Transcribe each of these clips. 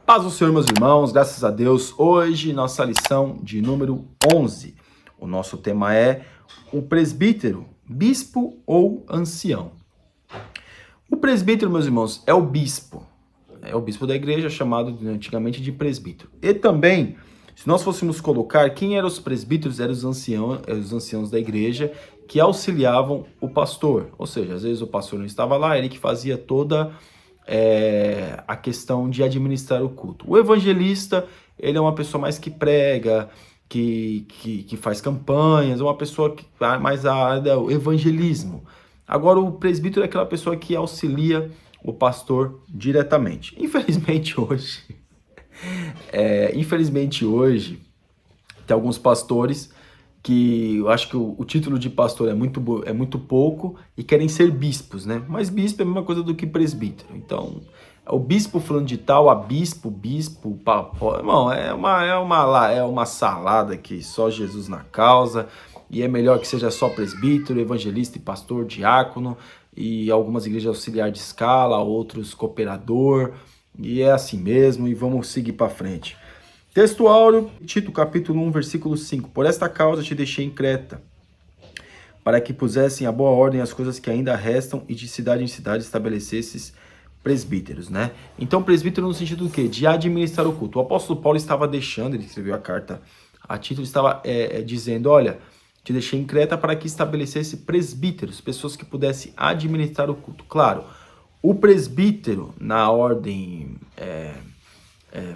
Paz do Senhor, meus irmãos, graças a Deus. Hoje, nossa lição de número 11. O nosso tema é o presbítero, bispo ou ancião. O presbítero, meus irmãos, é o bispo. É o bispo da igreja, chamado antigamente de presbítero. E também, se nós fôssemos colocar quem eram os presbíteros, eram os anciãos da igreja que auxiliavam o pastor. Ou seja, às vezes o pastor não estava lá, ele que fazia toda a questão de administrar o culto. O evangelista, ele é uma pessoa mais que prega, que faz campanhas, uma pessoa que vai mais a área do evangelismo. Agora, o presbítero é aquela pessoa que auxilia o pastor diretamente. Infelizmente hoje, tem alguns pastores que eu acho que o título de pastor é muito pouco e querem ser bispos, né? Mas bispo é a mesma coisa do que presbítero. Então, o bispo falando de tal, a bispo, papo, irmão, é uma salada que só Jesus na causa, e é melhor que seja só presbítero, evangelista e pastor, diácono, e algumas igrejas auxiliar de escala, outros cooperador, e é assim mesmo, e vamos seguir para frente. Texto áureo, Tito capítulo 1, versículo 5. Por esta causa te deixei em Creta, para que pusessem a boa ordem as coisas que ainda restam e de cidade em cidade estabelecesses presbíteros, né? Então, presbítero no sentido do quê? De administrar o culto. O apóstolo Paulo estava deixando, ele escreveu a carta a Tito, ele estava dizendo, olha, te deixei em Creta para que estabelecesse presbíteros, pessoas que pudessem administrar o culto. Claro, o presbítero na ordem...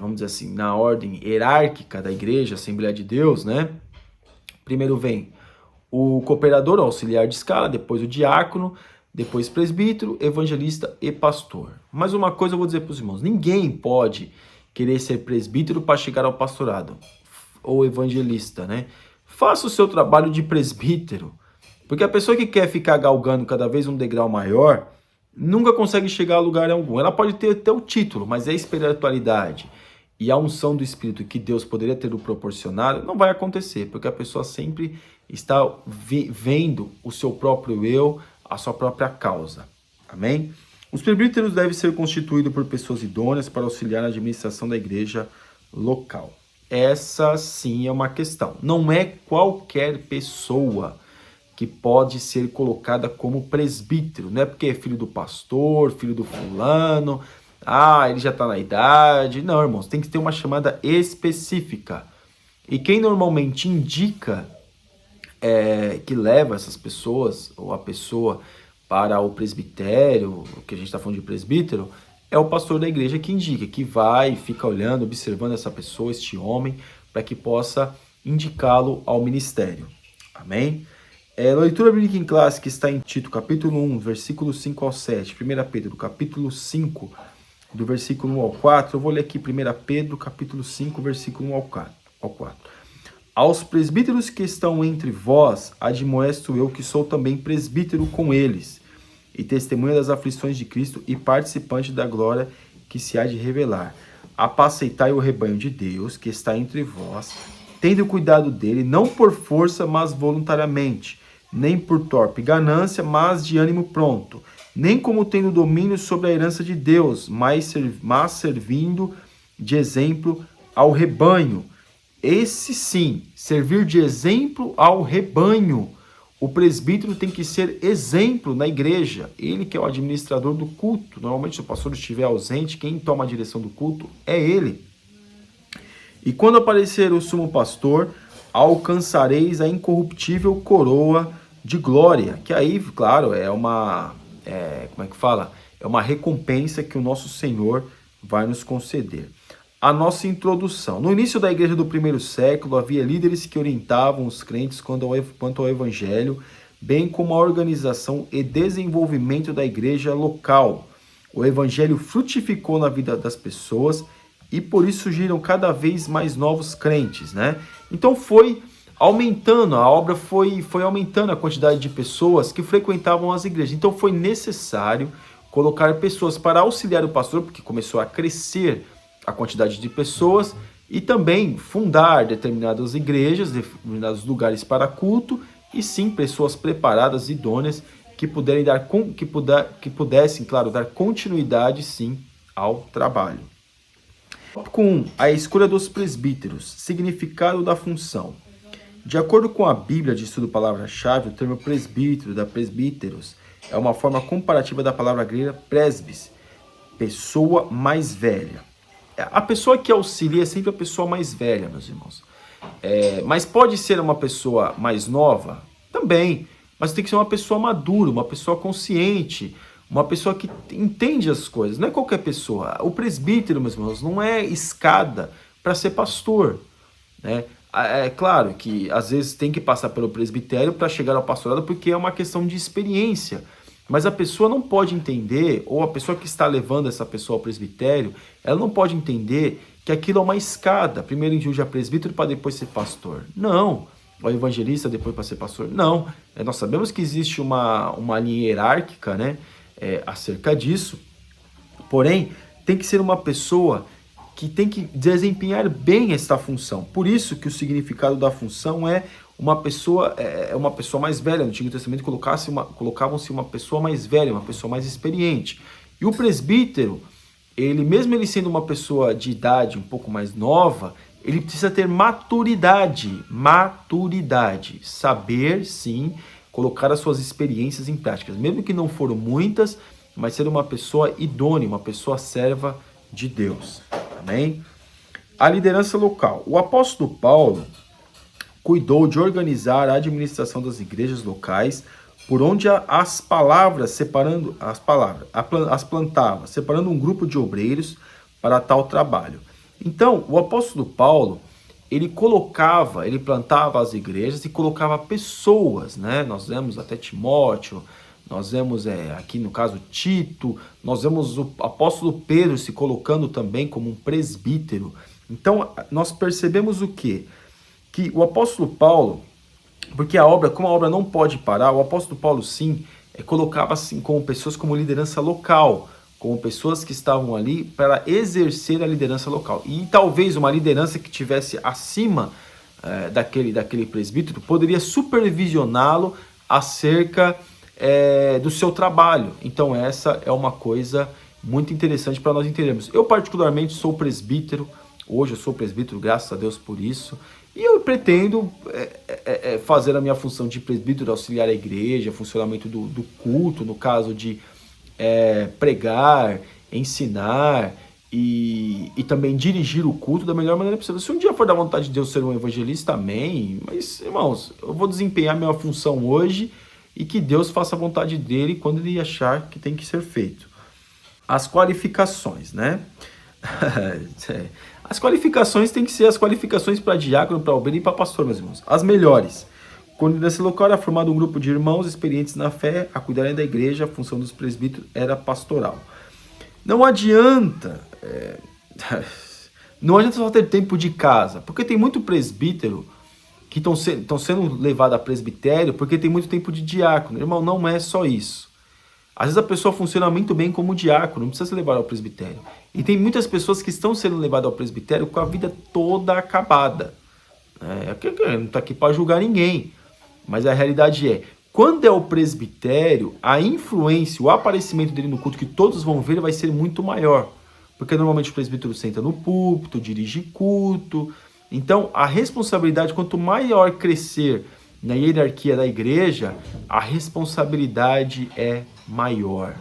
vamos dizer assim, na ordem hierárquica da igreja, Assembleia de Deus, né? Primeiro vem o cooperador, o auxiliar de escala, depois o diácono, depois presbítero, evangelista e pastor. Mas uma coisa eu vou dizer para os irmãos, ninguém pode querer ser presbítero para chegar ao pastorado, ou evangelista, né? Faça o seu trabalho de presbítero, porque a pessoa que quer ficar galgando cada vez um degrau maior, nunca consegue chegar a lugar algum. Ela pode ter até o título, mas a espiritualidade e a unção do Espírito que Deus poderia ter o proporcionado, não vai acontecer, porque a pessoa sempre está vendo o seu próprio eu, a sua própria causa. Amém? Os presbíteros devem ser constituídos por pessoas idôneas para auxiliar na administração da igreja local. Essa sim é uma questão. Não é qualquer pessoa que pode ser colocada como presbítero, não é porque é filho do pastor, filho do fulano, ele já está na idade. Não, irmãos, tem que ter uma chamada específica. E quem normalmente indica, que leva essas pessoas, ou a pessoa, para o presbitério, que a gente está falando de presbítero, é o pastor da igreja que indica, que vai, fica olhando, observando essa pessoa, este homem, para que possa indicá-lo ao ministério. Amém? A leitura bíblica em classe que está em Tito, capítulo 1, versículo 5 ao 7, 1 Pedro, capítulo 5, do versículo 1 ao 4, eu vou ler aqui 1 Pedro, capítulo 5, versículo 1 ao 4. Aos presbíteros que estão entre vós, admoesto eu que sou também presbítero com eles, e testemunha das aflições de Cristo e participante da glória que se há de revelar. Apaceitai o rebanho de Deus que está entre vós, tendo cuidado dele, não por força, mas voluntariamente, nem por torpe ganância, mas de ânimo pronto, nem como tendo domínio sobre a herança de Deus, mas servindo de exemplo ao rebanho. Esse sim, servir de exemplo ao rebanho. O presbítero tem que ser exemplo na igreja, ele que é o administrador do culto. Normalmente, se o pastor estiver ausente, quem toma a direção do culto é ele. E quando aparecer o sumo pastor, alcançareis a incorruptível coroa de glória, que aí, claro, é uma recompensa que o nosso Senhor vai nos conceder. A nossa introdução. No início da igreja do primeiro século, havia líderes que orientavam os crentes quanto ao evangelho, bem como a organização e desenvolvimento da igreja local. O evangelho frutificou na vida das pessoas e por isso surgiram cada vez mais novos crentes, né? Então foi aumentando, a obra foi aumentando a quantidade de pessoas que frequentavam as igrejas. Então foi necessário colocar pessoas para auxiliar o pastor, porque começou a crescer a quantidade de pessoas, e também fundar determinadas igrejas, determinados lugares para culto, e sim pessoas preparadas, idôneas, que pudessem, claro, dar continuidade sim ao trabalho. Tópico 1. A escolha dos presbíteros. Significado da função. De acordo com a Bíblia de Estudo Palavra-Chave, o termo presbítero, da presbíteros, é uma forma comparativa da palavra grega presbis, pessoa mais velha. A pessoa que auxilia é sempre a pessoa mais velha, meus irmãos. Mas pode ser uma pessoa mais nova? Também. Mas tem que ser uma pessoa madura, uma pessoa consciente, uma pessoa que entende as coisas. Não é qualquer pessoa. O presbítero, meus irmãos, não é escada para ser pastor, né? É claro que às vezes tem que passar pelo presbitério para chegar ao pastorado, porque é uma questão de experiência. Mas a pessoa não pode entender, ou a pessoa que está levando essa pessoa ao presbitério, ela não pode entender que aquilo é uma escada. Primeiro em Juja presbítero para depois ser pastor. Não. O evangelista depois para ser pastor. Não. Nós sabemos que existe uma linha hierárquica, né, acerca disso. Porém, tem que ser uma pessoa que tem que desempenhar bem esta função. Por isso que o significado da função é uma pessoa mais velha. No Antigo Testamento colocavam-se uma pessoa mais velha, uma pessoa mais experiente. E o presbítero, mesmo ele sendo uma pessoa de idade um pouco mais nova, ele precisa ter maturidade, saber sim colocar as suas experiências em práticas, mesmo que não foram muitas, mas ser uma pessoa idônea, uma pessoa serva de Deus. Amém? A liderança local. O apóstolo Paulo cuidou de organizar a administração das igrejas locais, por onde as plantava, separando um grupo de obreiros para tal trabalho. Então, o apóstolo Paulo, ele plantava as igrejas e colocava pessoas, né? Nós vemos até Timóteo, nós vemos aqui no caso Tito, nós vemos o apóstolo Pedro se colocando também como um presbítero. Então nós percebemos o quê? Que o apóstolo Paulo, porque como a obra não pode parar, o apóstolo Paulo sim colocava assim como pessoas como liderança local, como pessoas que estavam ali para exercer a liderança local. E talvez uma liderança que tivesse acima daquele presbítero poderia supervisioná-lo acerca do seu trabalho. Então essa é uma coisa muito interessante para nós entendermos. Eu particularmente sou presbítero, hoje eu sou presbítero, graças a Deus por isso, e eu pretendo fazer a minha função de presbítero, auxiliar a igreja, funcionamento do culto, no caso de pregar, ensinar e também dirigir o culto da melhor maneira possível. Se um dia for da vontade de Deus ser um evangelista, amém, mas irmãos, eu vou desempenhar minha função hoje e que Deus faça a vontade dele quando ele achar que tem que ser feito. As qualificações, né? As qualificações têm que ser as qualificações para diácono, para obreiro e para pastor, meus irmãos. As melhores. Quando nesse local era formado um grupo de irmãos experientes na fé, a cuidarem da igreja, a função dos presbíteros era pastoral. Não adianta só ter tempo de casa, porque tem muito presbítero que estão sendo levado a presbitério porque tem muito tempo de diácono. Irmão, não é só isso. Às vezes a pessoa funciona muito bem como diácono, não precisa ser levada ao presbitério. E tem muitas pessoas que estão sendo levadas ao presbitério com a vida toda acabada. Não está aqui para julgar ninguém, mas a realidade quando é o presbitério, a influência, o aparecimento dele no culto, que todos vão ver, vai ser muito maior. Porque normalmente o presbítero senta no púlpito, dirige culto. Então, a responsabilidade, quanto maior crescer na hierarquia da igreja, a responsabilidade é maior.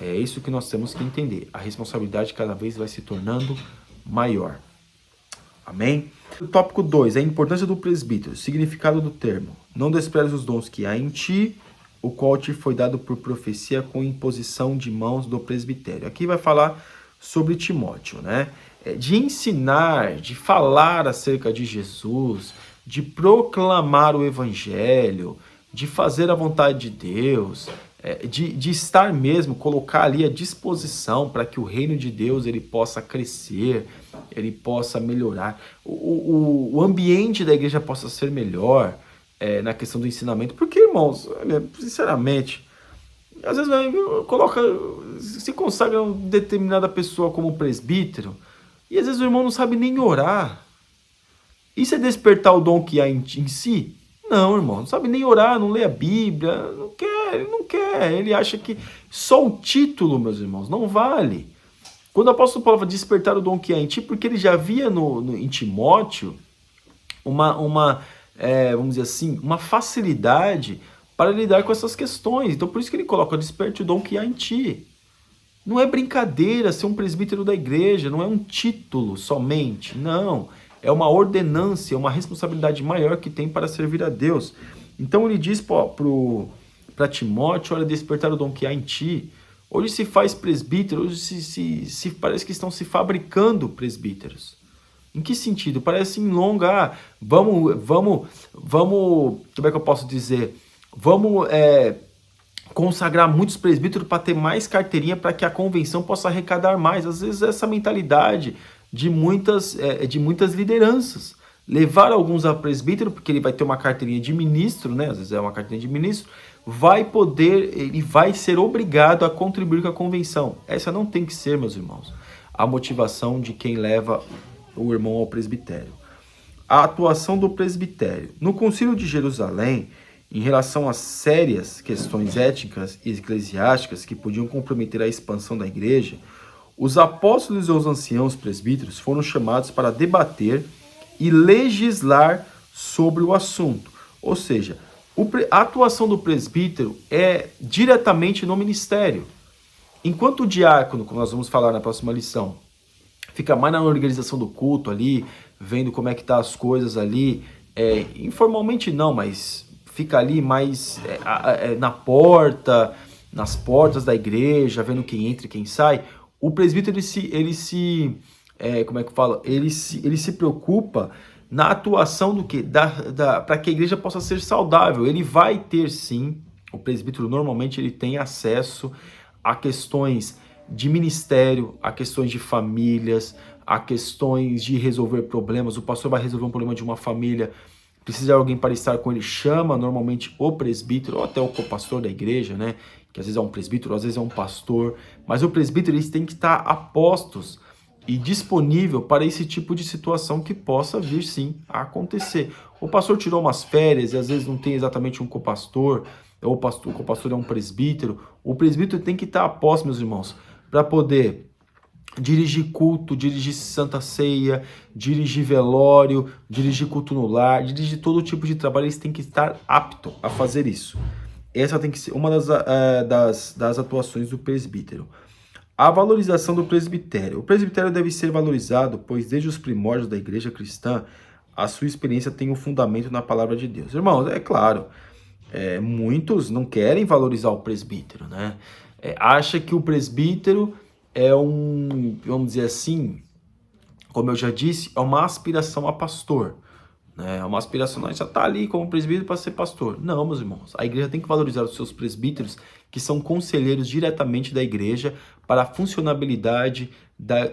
É isso que nós temos que entender. A responsabilidade cada vez vai se tornando maior. Amém? O tópico 2, a importância do presbítero. Significado do termo. Não desprezes os dons que há em ti, o qual te foi dado por profecia com imposição de mãos do presbitério. Aqui vai falar sobre Timóteo, né? De ensinar, de falar acerca de Jesus, de proclamar o evangelho, de fazer a vontade de Deus, de estar mesmo, colocar ali à disposição para que o reino de Deus ele possa crescer, ele possa melhorar, o ambiente da igreja possa ser melhor na questão do ensinamento. Porque, irmãos, sinceramente, às vezes se consagra uma determinada pessoa como presbítero, e às vezes o irmão não sabe nem orar. Isso é despertar o dom que há em si? Não, irmão, não sabe nem orar, não lê a Bíblia, ele não quer. Ele acha que só o título, meus irmãos, não vale. Quando o apóstolo Paulo vai despertar o dom que há em ti, porque ele já via em Timóteo vamos dizer assim, uma facilidade para lidar com essas questões. Então por isso que ele coloca, desperte o dom que há em ti. Não é brincadeira ser um presbítero da igreja, não é um título somente, não. É uma ordenância, uma responsabilidade maior que tem para servir a Deus. Então ele diz para Timóteo, olha, despertar o dom que há em ti. Hoje se faz presbítero, hoje se parece que estão se fabricando presbíteros. Em que sentido? Parece em longa, vamos, como é que eu posso dizer? Vamos consagrar muitos presbíteros para ter mais carteirinha para que a convenção possa arrecadar mais. Às vezes essa mentalidade de muitas lideranças. Levar alguns a presbítero, porque ele vai ter uma carteirinha de ministro, né? Às vezes é uma carteirinha de ministro, ele vai ser obrigado a contribuir com a convenção. Essa não tem que ser, meus irmãos, a motivação de quem leva o irmão ao presbitério. A atuação do presbitério. No Concílio de Jerusalém, em relação a sérias questões éticas e eclesiásticas que podiam comprometer a expansão da igreja, os apóstolos e os anciãos presbíteros foram chamados para debater e legislar sobre o assunto. Ou seja, a atuação do presbítero é diretamente no ministério. Enquanto o diácono, como nós vamos falar na próxima lição, fica mais na organização do culto ali, vendo como é que tá as coisas ali, informalmente não, mas fica ali mais na porta, nas portas da igreja, vendo quem entra e quem sai. O presbítero, ele se preocupa na atuação do que? Para que a igreja possa ser saudável. Ele vai ter sim, o presbítero normalmente ele tem acesso a questões de ministério, a questões de famílias, a questões de resolver problemas. O pastor vai resolver um problema de uma família, precisa de alguém para estar com ele, chama normalmente o presbítero ou até o copastor da igreja, né? Que às vezes é um presbítero, às vezes é um pastor, mas o presbítero eles têm que estar apostos e disponível para esse tipo de situação que possa vir sim a acontecer. O pastor tirou umas férias e às vezes não tem exatamente um copastor, ou o copastor é um presbítero. O presbítero tem que estar aposto, meus irmãos, para poder dirigir culto, dirigir santa ceia, dirigir velório, dirigir culto no lar, dirigir todo tipo de trabalho. Eles têm que estar apto a fazer isso. Essa tem que ser uma das atuações do presbítero. A valorização do presbitério. O presbitério deve ser valorizado, pois desde os primórdios da igreja cristã, a sua experiência tem um fundamento na palavra de Deus. Irmãos, é claro, muitos não querem valorizar o presbítero, né? Acha que o presbítero é vamos dizer assim, como eu já disse, é uma aspiração a pastor. É uma aspiração, nós já está ali como presbítero para ser pastor. Não, meus irmãos, a igreja tem que valorizar os seus presbíteros, que são conselheiros diretamente da igreja para a funcionabilidade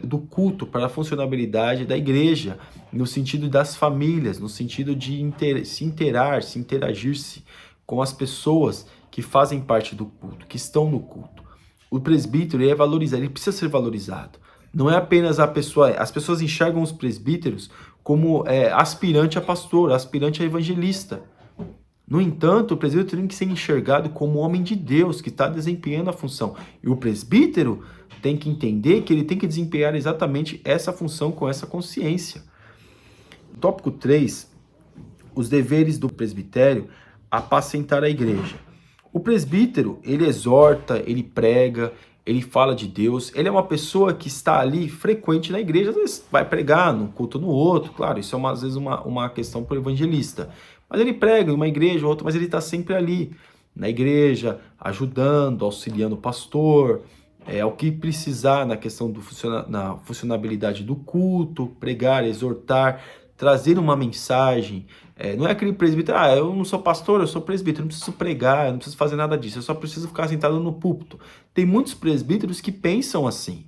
do culto, para a funcionabilidade da igreja, no sentido das famílias, no sentido de se interagir-se com as pessoas que fazem parte do culto, que estão no culto. O presbítero é valorizado, ele precisa ser valorizado. Não é apenas as pessoas enxergam os presbíteros como aspirante a pastor, aspirante a evangelista. No entanto, o presbítero tem que ser enxergado como homem de Deus, que está desempenhando a função. E o presbítero tem que entender que ele tem que desempenhar exatamente essa função com essa consciência. Tópico 3, os deveres do presbitério, apacentar a igreja. O presbítero, ele exorta, ele prega, ele fala de Deus, ele é uma pessoa que está ali frequente na igreja, às vezes vai pregar num culto no outro, claro, isso é às vezes uma questão para o evangelista, mas ele prega em uma igreja ou outra, mas ele está sempre ali, na igreja, ajudando, auxiliando o pastor, o que precisar na questão na funcionabilidade do culto, pregar, exortar, trazer uma mensagem. Não é aquele presbítero, eu não sou pastor, eu sou presbítero, eu não preciso pregar, eu não preciso fazer nada disso, eu só preciso ficar sentado no púlpito. Tem muitos presbíteros que pensam assim.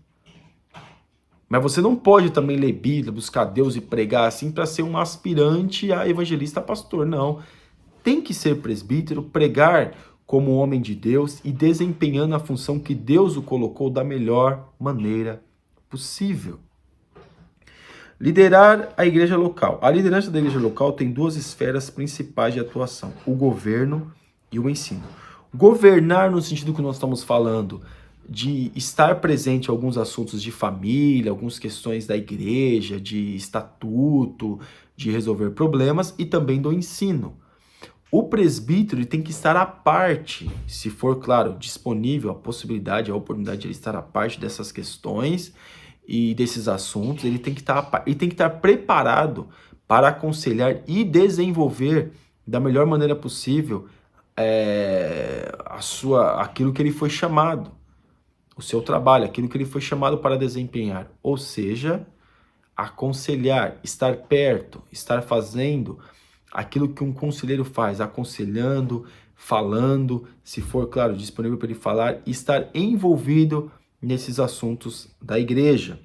Mas você não pode também ler Bíblia, buscar Deus e pregar assim para ser um aspirante a evangelista pastor, não. Tem que ser presbítero, pregar como homem de Deus e desempenhando a função que Deus o colocou da melhor maneira possível. Liderar a igreja local. A liderança da igreja local tem duas esferas principais de atuação, o governo e o ensino. Governar no sentido que nós estamos falando de estar presente em alguns assuntos de família, algumas questões da igreja, de estatuto, de resolver problemas e também do ensino. O presbítero tem que estar à parte, se for, claro, disponível a possibilidade, a oportunidade de ele estar à parte dessas questões e desses assuntos, ele tem que estar preparado para aconselhar e desenvolver da melhor maneira possível aquilo que ele foi chamado, o seu trabalho, aquilo que ele foi chamado para desempenhar, ou seja, aconselhar, estar perto, estar fazendo aquilo que um conselheiro faz, aconselhando, falando, se for, claro, disponível para ele falar, e estar envolvido nesses assuntos da igreja.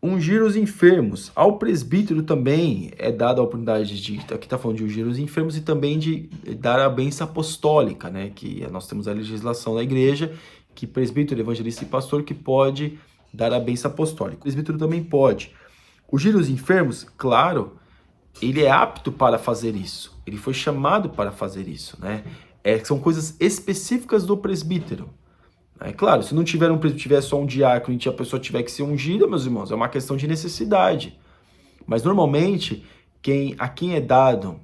Ungir os enfermos. Ao presbítero também é dada a oportunidade de, aqui está falando de ungir os enfermos e também de dar a bênção apostólica, né? Que nós temos a legislação da igreja, que presbítero, evangelista e pastor que pode dar a bênção apostólica. O presbítero também pode. Ungir os enfermos, claro, ele é apto para fazer isso. Ele foi chamado para fazer isso, né? São coisas específicas do presbítero. É claro, se não tiver tiver só um diácono e a pessoa tiver que ser ungida, meus irmãos, é uma questão de necessidade. Mas normalmente, a quem é dado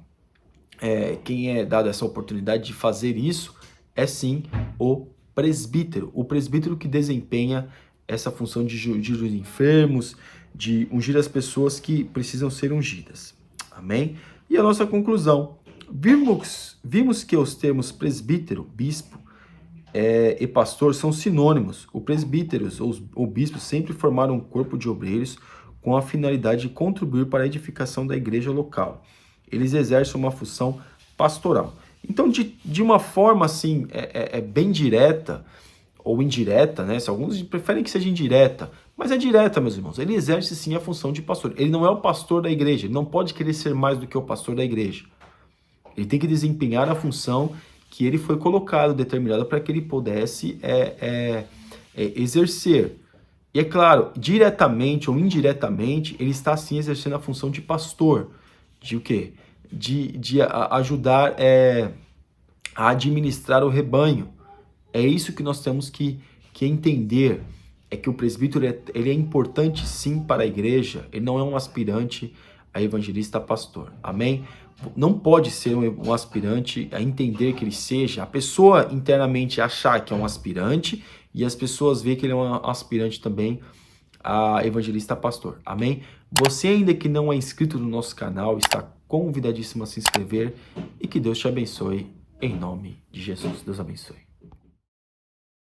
essa oportunidade de fazer isso é sim o presbítero. O presbítero que desempenha essa função de ungir os enfermos, de ungir as pessoas que precisam ser ungidas. Amém? E a nossa conclusão. Vimos que os termos presbítero, bispo, e pastor são sinônimos. O presbíteros ou bispos sempre formaram um corpo de obreiros com a finalidade de contribuir para a edificação da igreja local. Eles exercem uma função pastoral. Então, de uma forma assim, bem direta ou indireta, né? Se alguns preferem que seja indireta, mas é direta, meus irmãos. Ele exerce sim a função de pastor. Ele não é o pastor da igreja, ele não pode querer ser mais do que o pastor da igreja. Ele tem que desempenhar a função que ele foi colocado, determinado para que ele pudesse exercer. E é claro, diretamente ou indiretamente, ele está sim exercendo a função de pastor. De o quê? De ajudar a administrar o rebanho. É isso que nós temos que entender. É que o presbítero ele é importante sim para a igreja, ele não é um aspirante a evangelista pastor. Amém? Não pode ser um aspirante a entender que ele seja, a pessoa internamente achar que é um aspirante e as pessoas ver que ele é um aspirante também a evangelista pastor. Amém? Você ainda que não é inscrito no nosso canal, está convidadíssimo a se inscrever e que Deus te abençoe em nome de Jesus. Deus abençoe.